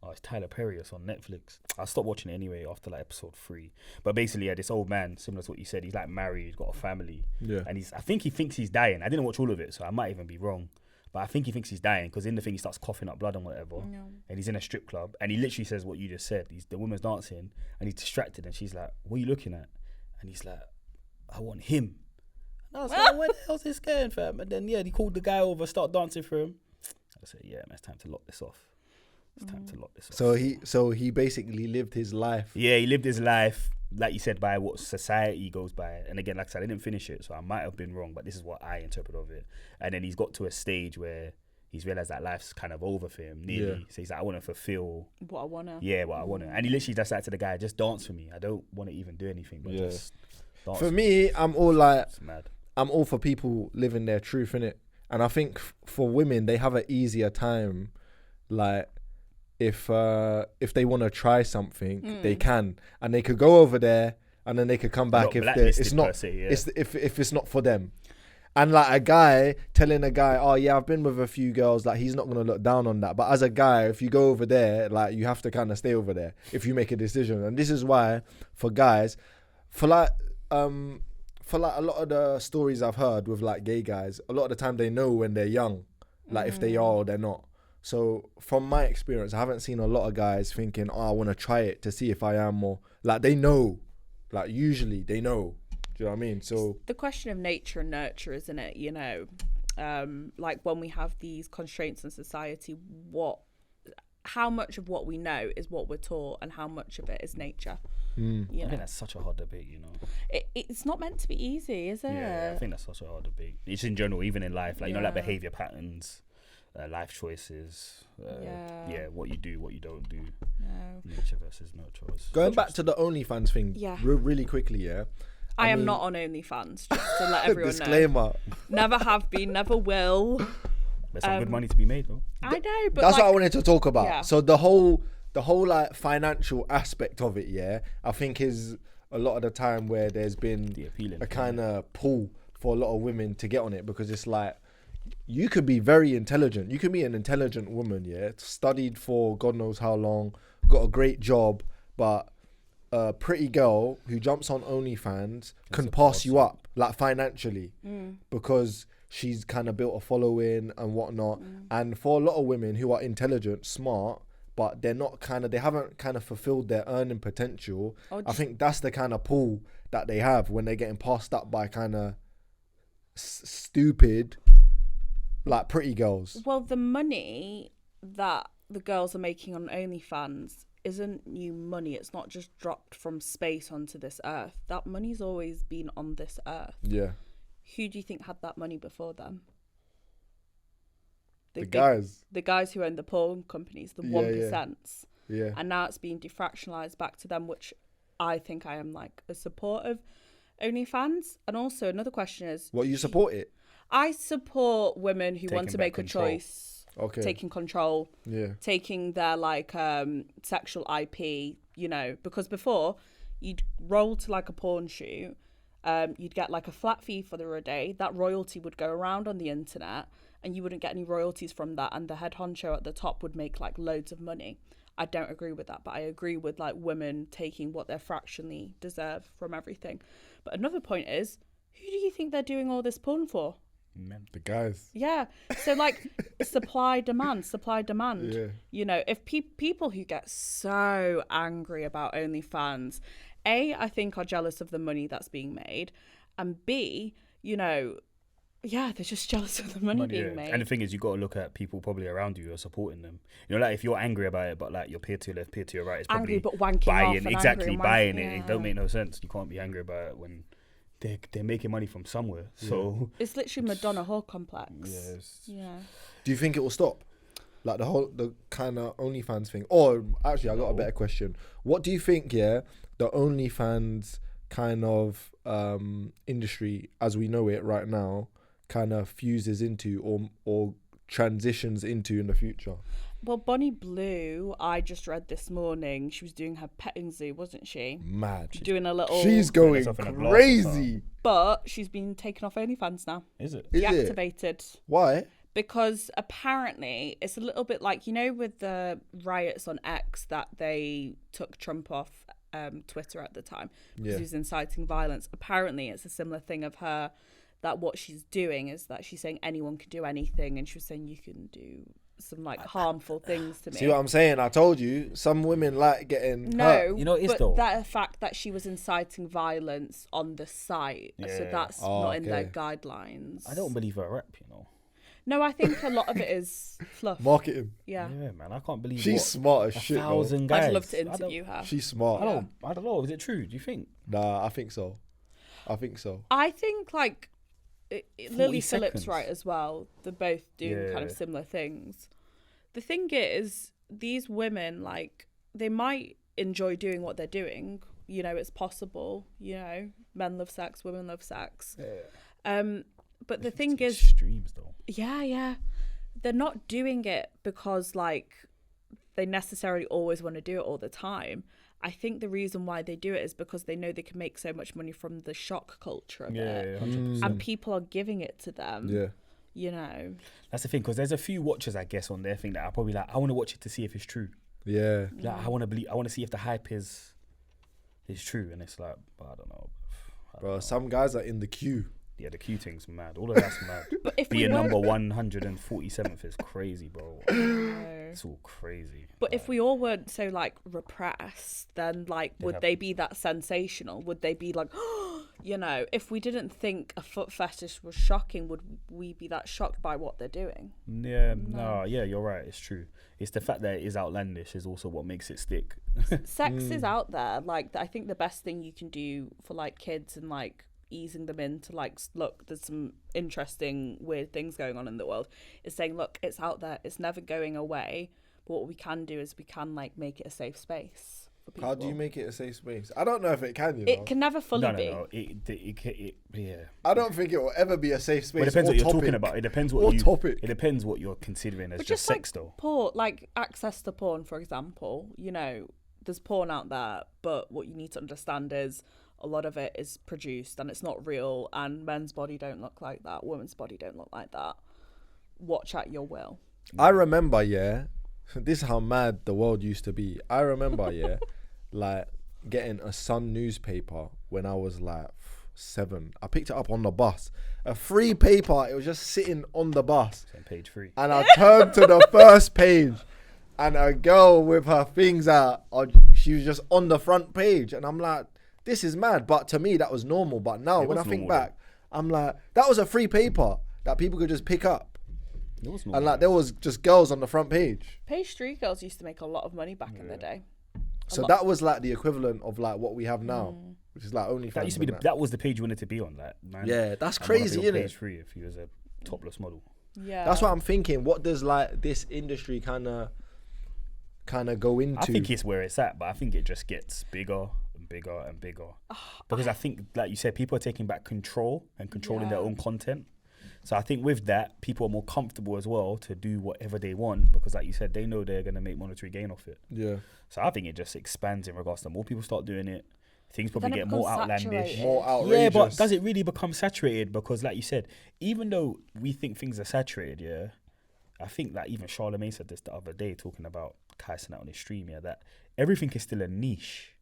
Oh, it's Tyler Perry. It's on Netflix. I stopped watching it anyway after like episode 3. But basically, yeah, this old man, similar to what you said, he's like married, he's got a family, and I think he thinks he's dying. I didn't watch all of it, so I might even be wrong. But I think he thinks he's dying because in the thing he starts coughing up blood and whatever. No. And he's in a strip club and he literally says what you just said. The woman's dancing and he's distracted and she's like, what are you looking at? And he's like, I want him. And I was like, where the hell's this going, fam? And then, he called the guy over, start dancing for him. I said, yeah, man, it's time to lock this off. It's time to lock this off. So he basically lived his life. Yeah, he lived his life, like you said, by what society goes by. And again, like I said, I didn't finish it, so I might have been wrong, but this is what I interpret of it. And then he's got to a stage where he's realised that life's kind of over for him, nearly. Yeah. So he's like, I want to fulfill what I want to. Yeah, what I want to. And he literally just said to the guy, just dance for me. I don't want to even do anything, but just dance. For me, I'm all like, I'm all for people living their truth, innit? And I think for women, they have an easier time, like, if they want to try something, they can, and they could go over there, and then they could come back if it's not if it's not for them. And like a guy telling a guy, oh yeah, I've been with a few girls, like he's not gonna look down on that. But as a guy, if you go over there, like you have to kind of stay over there if you make a decision. And this is why for guys, for like a lot of the stories I've heard with like gay guys, a lot of the time they know when they're young, like if they are or they're not. So from my experience, I haven't seen a lot of guys thinking, oh, I want to try it to see if I am more. Like they know, like usually they know. Do you know what I mean? So it's the question of nature and nurture, isn't it? You know, like when we have these constraints in society, how much of what we know is what we're taught and how much of it is nature. I think that's such a hard debate, you know. It's not meant to be easy, is it? Yeah, I think that's such a hard debate. It's in general, even in life, like, you know, like behavior patterns, life choices, what you do, what you don't do, nature versus nurture. Going back to the OnlyFans thing, really quickly, I am not on OnlyFans, just to let everyone disclaimer. know. Never have been, never will. There's some good money to be made, though. I know, but that's what I wanted to talk about. Yeah. So the whole like financial aspect of it, I think is a lot of the time where there's been a kind of pull for a lot of women to get on it, because it's like, you could be very intelligent. You can be an intelligent woman, studied for God knows how long, got a great job, but a pretty girl who jumps on OnlyFans can pass you up, like financially, because she's kind of built a following and whatnot. And for a lot of women who are intelligent, smart, but they haven't kind of fulfilled their earning potential, I think that's the kind of pull that they have when they're getting passed up by kind of stupid, like, pretty girls. Well, the money that the girls are making on OnlyFans isn't new money. It's not just dropped from space onto this earth. That money's always been on this earth. Yeah. Who do you think had that money before them? The guys who own the porn companies, the 1%. Yeah. And now it's being defractionalized back to them, which I think I am like a support of OnlyFans. And also another question is, what, you support it? I support women who want to make a choice, taking control, taking their like sexual IP, you know, because before you'd roll to like a porn shoot, you'd get like a flat fee for the day. That royalty would go around on the internet and you wouldn't get any royalties from that, and the head honcho at the top would make like loads of money. I don't agree with that, but I agree with like women taking what they fractionally deserve from everything. But another point is, who do you think they're doing all this porn for? Men. The guys. Yeah. So like supply demand. Yeah. You know, if people who get so angry about OnlyFans, A, I think are jealous of the money that's being made, and B, you know, they're just jealous of the money being made. And the thing is, you got to look at people probably around you who are supporting them. You know, like if you're angry about it, but like your peer to your left, peer to your right is probably angry but wanking buying, off and exactly, buying it. Yeah. It don't make no sense. You can't be angry about it when they're making money from somewhere. So it's literally Madonna whore complex. Yes. Yeah. Do you think it will stop? Like the kind of OnlyFans thing? Or actually, I got a better question. What do you think, the OnlyFans kind of industry as we know it right now kind of fuses into or transitions into in the future? Well, Bonnie Blue, I just read this morning, she was doing her petting zoo, wasn't she? Mad. Doing a little... She's going crazy. But she's been taken off OnlyFans now. Is it? Deactivated. Why? Because apparently it's a little bit like, you know, with the riots on X that they took Trump off Twitter at the time because he was inciting violence. Apparently it's a similar thing of her, that what she's doing is that she's saying anyone can do anything, and she was saying you can do some like harmful things to me. See what I'm saying? I told you, some women like getting hurt. You know, it's but though that fact that she was inciting violence on the site, so that's not in their guidelines. I don't believe her rep, you know. No, I think a lot of it is fluff. Marketing. Yeah, man, I can't believe she's smart as shit. 1,000 guys. I'd love to interview her. She's smart. I don't know. Is it true? Do you think? Nah, I think so. I think like Lily Phillips, seconds. right, as well. They're both doing kind of similar things. The thing is, these women, like, they might enjoy doing what they're doing. You know, it's possible. You know, men love sex, women love sex. Yeah. But the thing is, extremes though. Yeah. They're not doing it because like they necessarily always want to do it all the time. I think the reason why they do it is because they know they can make so much money from the shock culture of it. 100%. And people are giving it to them. Yeah. You know. That's the thing, because there's a few watchers, I guess, on their thing that are probably like, I want to watch it to see if it's true. Yeah. Like, I want to see if the hype is true, and it's like, but I don't know. Bro, some guys are in the queue. Yeah, the Q thing's mad. All of that's mad. But if being number 147th is crazy, bro. It's all crazy. But if we all weren't so like repressed, then like would they be that sensational? Would they be like, oh, you know, if we didn't think a foot fetish was shocking, would we be that shocked by what they're doing? Yeah, no, yeah, you're right. It's true. It's the fact that it is outlandish is also what makes it stick. Sex is out there. Like, I think the best thing you can do for like kids and like easing them into like, look, there's some interesting weird things going on in the world, is saying, look, it's out there, it's never going away, but what we can do is we can like make it a safe space. How do you make it a safe space? I don't know if it can, It can never fully be. No. Yeah. I don't think it will ever be a safe space. Well, it depends what you're talking about. It depends what you. Topic. It depends what you're considering as But just sex, like though. Porn, like access to porn, for example. You know, there's porn out there, but what you need to understand is a lot of it is produced and it's not real. And men's body don't look like that. Women's body don't look like that. Watch at your will. I remember, this is how mad the world used to be. I remember, like getting a Sun newspaper when I was like 7. I picked it up on the bus. A free paper. It was just sitting on the bus. On page 3. And I turned to the first page, and a girl with her things out, she was just on the front page. And I'm like, this is mad. But to me, that was normal. But now, when I think back, I'm like, that was a free paper that people could just pick up. It was normal. And like, there was just girls on the front page. Page 3 girls used to make a lot of money back in the day. So that was like the equivalent of like what we have now, which is like OnlyFans. That used to be that was the page you wanted to be on. That man. Yeah, that's crazy, isn't it? Page 3 if you was a topless model. Yeah, that's what I'm thinking. What does like this industry kind of go into? I think it's where it's at, but I think it just gets bigger and bigger and bigger. Because I think, like you said, people are taking back control and controlling their own content. So I think with that, people are more comfortable as well to do whatever they want because, like you said, they know they're going to make monetary gain off it. Yeah. So I think it just expands in regards to more people start doing it. Things probably get more outlandish. More outrageous. Yeah, but does it really become saturated? Because, like you said, even though we think things are saturated, I think that even Charlemagne said this the other day talking about Kacheeni out on his stream, that everything is still a niche.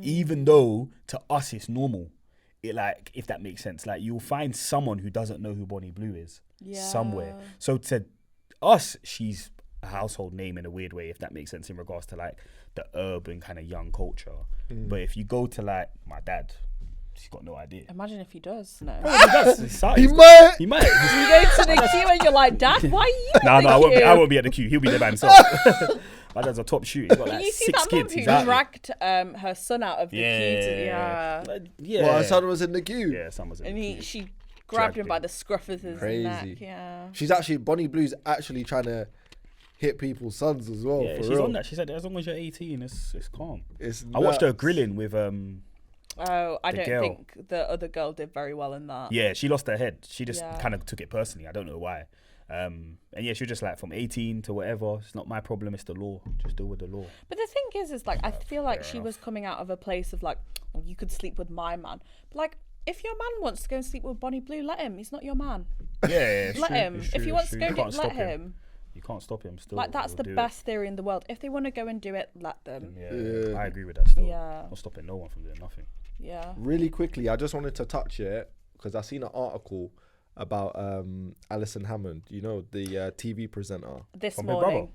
Even though to us it's normal. It like, if that makes sense, like you'll find someone who doesn't know who Bonnie Blue is somewhere. So to us, she's a household name in a weird way, if that makes sense in regards to like the urban kind of young culture. But if you go to like my dad, he's got no idea. Imagine if he does. No. He might. He might. You go to the queue and you're like, Dad, why are you? No, I won't be at the queue. He'll be there by himself. My dad's a top shooter. He's got like you see 6 that mum kids. who dragged her son out of the queue? Well, her son was in the queue. Yeah, son was in the queue. She grabbed him by the scruff of his neck. Yeah. She's actually, Bonnie Blue's actually trying to hit people's sons as well. Yeah, for she's real. on that. She said, as long as you're 18, it's calm. It's I watched her nuts. grilling with Oh, I don't girl. think the other girl did very well in that. Yeah, she lost her head. She just kind of took it personally. I don't know why. And yeah, she was just like, from 18 to whatever, it's not my problem, it's the law. Just deal with the law. But the thing is like, I feel like she was coming out of a place of like, well, you could sleep with my man. But like, if your man wants to go and sleep with Bonnie Blue, let him. He's not your man. Yeah, let him. If he wants to go, let him. You can't stop him still. Like, that's the best theory in the world. If they want to go and do it, let them. Yeah, I agree with that still. Yeah. Not stopping no one from doing nothing. Yeah. Really quickly, I just wanted to touch it because I seen an article about Alison Hammond, you know, the TV presenter. This From morning. Big Brother?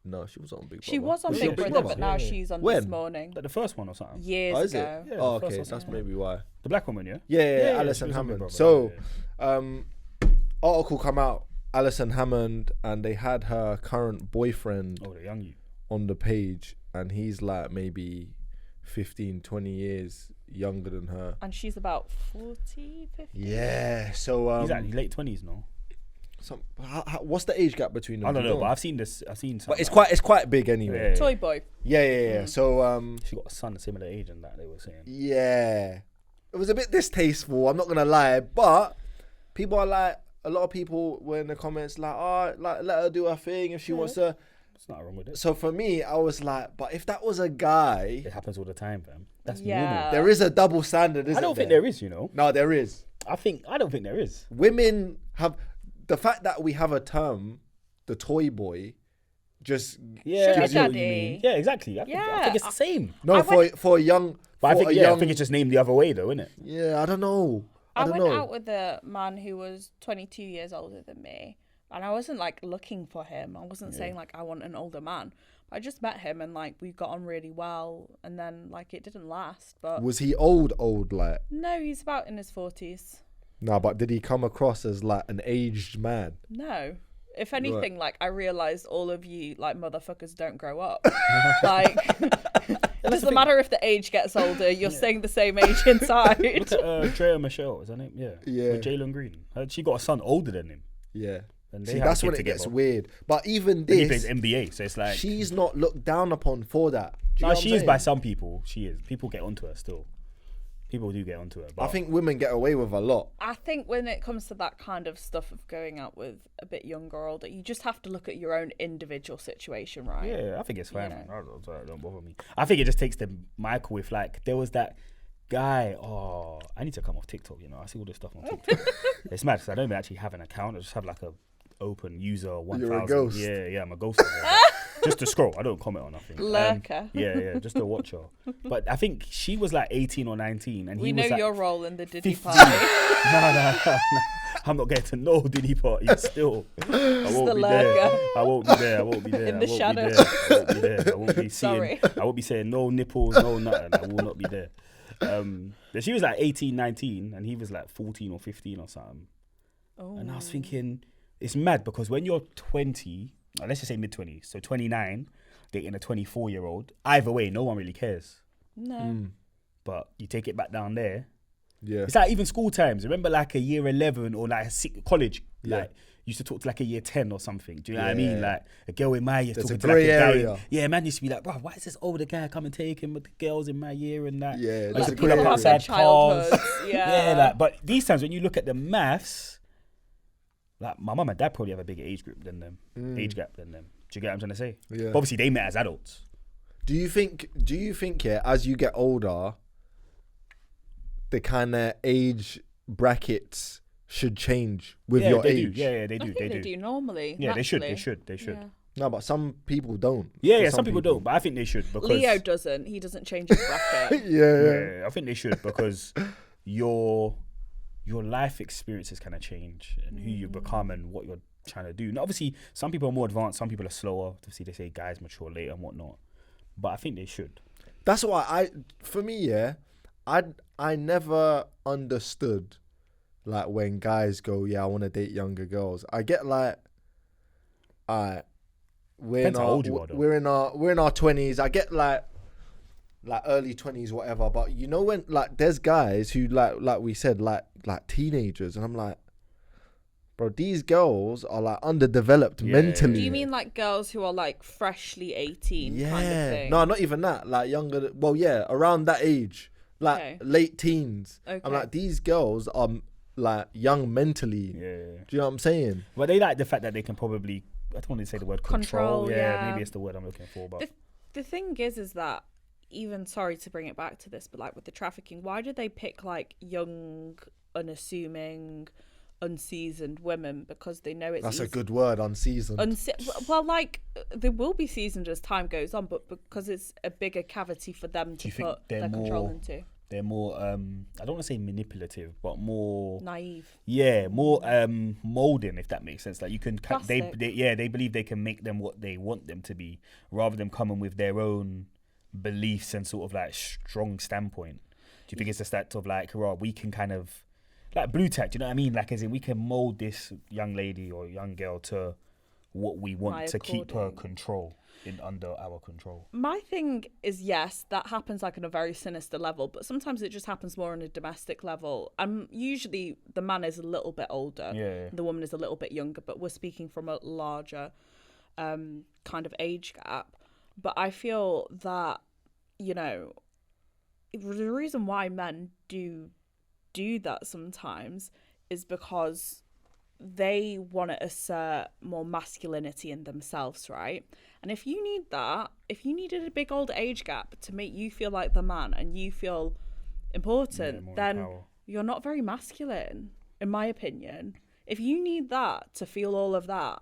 No, she was on Big Brother. She was on she Big Brother, but now she's on When? This Morning. Like the first one or something? Years is ago. it? Yeah, Oh, the first okay, one. that's maybe why. The black woman, yeah? Yeah, she Alison was on Big Hammond. Brother, So, article come out, Alison Hammond, and they had her current boyfriend Oh, the young you. on the page, and he's like maybe 15, 20 years younger than her. And she's about 40, 50. Yeah, so He's actually late 20s now. what's the age gap between them? I don't Do know, you but I've seen this. I've seen something. But it's quite big anyway. Yeah. Toy boy. Yeah. So She got a son a similar age and that they were saying. yeah, it was a bit distasteful. I'm not gonna lie, but people are like, a lot of people were in the comments like, oh, like let her do her thing if she wants to. There's nothing wrong with it. So for me, I was like, but if that was a guy, It happens all the time, fam. That's Yeah. normal. there is a double standard, isn't I don't think there is, you know. No, there is. I don't think there is. Women have the fact that we have a term, the toy boy, just Yeah, Sugar I get what you daddy. mean. Yeah, exactly. I think it's the same. no for a young. But for I think it's just named the other way though, isn't it? Yeah, I don't know. I don't went know. out with a man who was 22 years older than me, and I wasn't like looking for him. I wasn't saying like I want an older man, I just met him and like we got on really well, and then like it didn't last. But Was he old like? no, he's about in his 40s. No, but did he come across as like an aged man? No. If anything, like I realized all of you like motherfuckers don't grow up. Like it doesn't matter if the age gets older, you're staying the same age inside. Look at Drea Michelle, is her name? Yeah. Yeah. With Jalen Green. She got a son older than him. Yeah. And they See, have a that's kid when it together. gets weird. But even And he this, plays NBA, so it's like she's not looked down upon for that. Do you know no, what she I'm is by saying? some people. She is. People get onto her still. People do get onto her. But I think women get away with a lot. I think when it comes to that kind of stuff of going out with a bit younger or older, you just have to look at your own individual situation, right? yeah, I think it's fine. You Man. Don't bother me. I think it just takes the Michael with like there was that guy. Oh, I need to come off TikTok. You know, I see all this stuff on TikTok. It's mad because I don't even actually have an account. I just have like a open user 1000. You're a ghost. Yeah, I'm a ghost. Just to scroll. I don't comment on nothing. Lurker. Yeah, just to watch her. But I think she was like 18 or 19, and We he know was like your role in the Diddy 15. party. No. I'm not getting to no Diddy party still. I won't the be lurker. there. I won't be there. In the shadow. I won't be there. I won't be seeing. Sorry. I won't be saying no nipples, no nothing. I will not be there. But she was like 18, 19, and he was like 14 or 15 or something. Oh. And I was thinking, it's mad because when you're 20, let's just say mid-20s, so 29, dating a 24-year-old, either way, no one really cares. No. But you take it back down there. Yeah. It's like even school times. Remember like a year 11 or like college, Yeah. like used to talk to like a year 10 or something. Do you know what I mean? Like a girl in my year There's talking a to like grey a guy. area. Yeah, man used to be like, bro, why is this older guy come and take him with the girls in my year and that? Yeah, I there's used a to pull grey up area. outside cars. Childhoods, yeah. Yeah, like, but these times when you look at the maths, like my mum and dad probably have a bigger age group than them, age gap than them. Do you get what I'm trying to say? Yeah. But obviously they met as adults. Do you think yeah, as you get older, the kind of age brackets should change with yeah, your they age? do. Yeah, they I do. think they do normally. Yeah, they should. naturally. They should. Yeah. No, but some people don't. Yeah, some people don't, but I think they should because Leo doesn't. He doesn't change his bracket. Yeah. I think they should because your life experiences kind of change and who you become and what you're trying to do. Now, obviously, some people are more advanced, some people are slower. Obviously, they say guys mature later and whatnot, but I think they should. That's why for me, I never understood like when guys go, yeah, I want to date younger girls. I get like, we're in Depends how old you are, though. we're in our 20s. I get like early 20s, whatever. But you know when like there's guys who like we said like teenagers, and I'm like, bro, these girls are like underdeveloped mentally. Do you mean like girls who are like freshly 18 Yeah. kind of thing? No, not even that. Like younger. Well, yeah, around that age, like Okay. late teens. Okay. I'm like, these girls are like young mentally. Yeah. Do you know what I'm saying? But they like the fact that they can probably, I don't want to say the word control. yeah. Maybe it's the word I'm looking for. But The thing is that even, sorry to bring it back to this, but like with the trafficking, why did they pick like young, unassuming, unseasoned women? Because they know it's That's easy. a good word, unseasoned. Well, like they will be seasoned as time goes on, but because it's a bigger cavity for them to you think put they're their control more- into. they're more, I don't want to say manipulative, but more Naive. Yeah, more molding, if that makes sense. Like you can, they Plastic. believe they can make them what they want them to be, rather than coming with their own beliefs and sort of like strong standpoint. Do you think it's a stat of like, right, we can kind of like blue tack? Do you know what I mean? Like as in we can mold this young lady or young girl to what we want to keep her control under our control. My thing is, yes, that happens like on a very sinister level, but sometimes it just happens more on a domestic level. And usually the man is a little bit older, the woman is a little bit younger, but we're speaking from a larger kind of age gap. But I feel that, you know, the reason why men do that sometimes is because they want to assert more masculinity in themselves, right? And if you need that, if you needed a big old age gap to make you feel like the man and you feel important, then you're not very masculine, in my opinion. If you need that to feel all of that,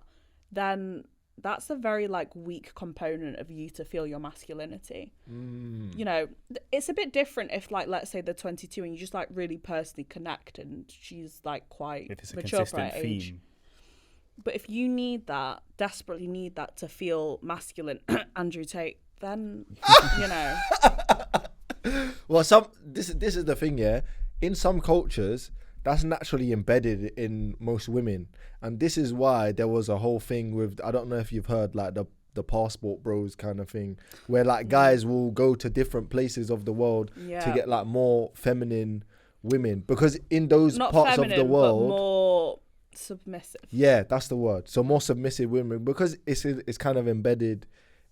then that's a very like weak component of you to feel your masculinity. You know, it's a bit different if like, let's say they're 22 and you just like really personally connect and she's like quite if it's a mature for her consistent age. theme. But if you need that, desperately need that to feel masculine, Andrew Tate, then, you know. Well, this is the thing, yeah. In some cultures, that's naturally embedded in most women, and this is why there was a whole thing with, I don't know if you've heard, like the passport bros kind of thing, where like guys will go to different places of the world to get like more feminine women, because in those Not parts feminine, of the world, but more submissive. yeah, that's the word. So more submissive women, because it's kind of embedded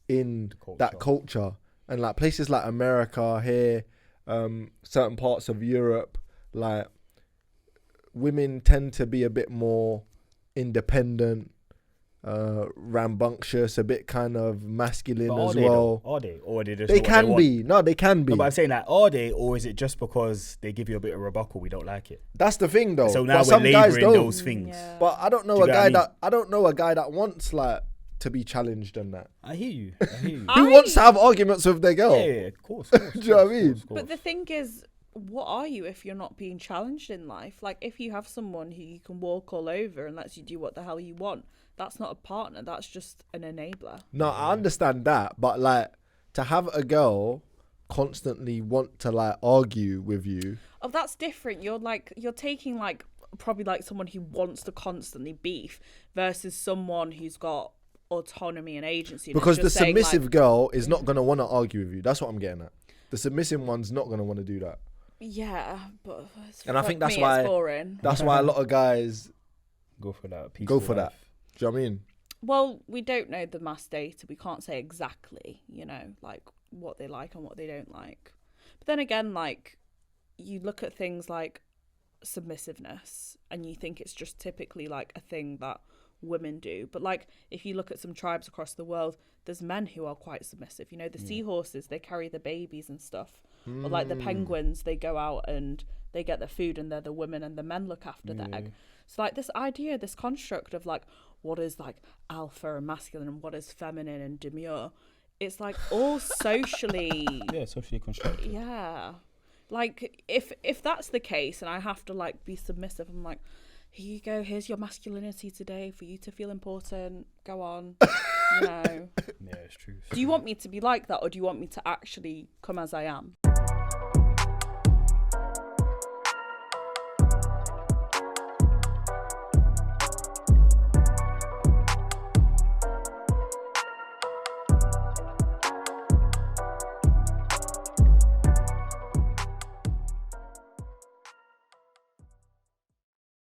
in that culture, and like places like America here, certain parts of Europe, like women tend to be a bit more independent, rambunctious, a bit kind of masculine as well. Are they? Or are they just They can be. No, they can be. No, but I'm saying that, are they? Or is it just because they give you a bit of rebuttal, we don't like it? That's the thing, though. So now but we're some guys labouring don't. those things. Yeah. But I don't know Do you a get guy what I mean? I don't know a guy that wants like to be challenged on that. I hear you. Who wants to have arguments with their girl? Yeah, of course. Do you know what I mean? But the thing is, what are you if you're not being challenged in life? Like, if you have someone who you can walk all over and lets you do what the hell you want, that's not a partner. That's just an enabler. No, I understand that, but like to have a girl constantly want to like argue with you. Oh, that's different. You're taking like probably like someone who wants to constantly beef versus someone who's got autonomy and agency. Because the saying, submissive like, girl is not going to want to argue with you. That's what I'm getting at. The submissive one's not going to want to do that. Yeah, but And I think that's me, why it's boring. That's why a lot of guys go for that. go for that. Do you know what I mean? Well, we don't know the mass data. We can't say exactly, you know, like what they like and what they don't like. But then again, like you look at things like submissiveness and you think it's just typically like a thing that women do. But like if you look at some tribes across the world, there's men who are quite submissive. You know, the seahorses, they carry the babies and stuff. Or like the penguins, they go out and they get the food and they're the women and the men look after the egg. So like this idea, this construct of like what is like alpha and masculine and what is feminine and demure, it's like all socially socially constructed. Yeah. Like if that's the case and I have to like be submissive, I'm like, here you go, here's your masculinity today for you to feel important. Go on. You know. Yeah, it's true. Do you want me to be like that, or do you want me to actually come as I am?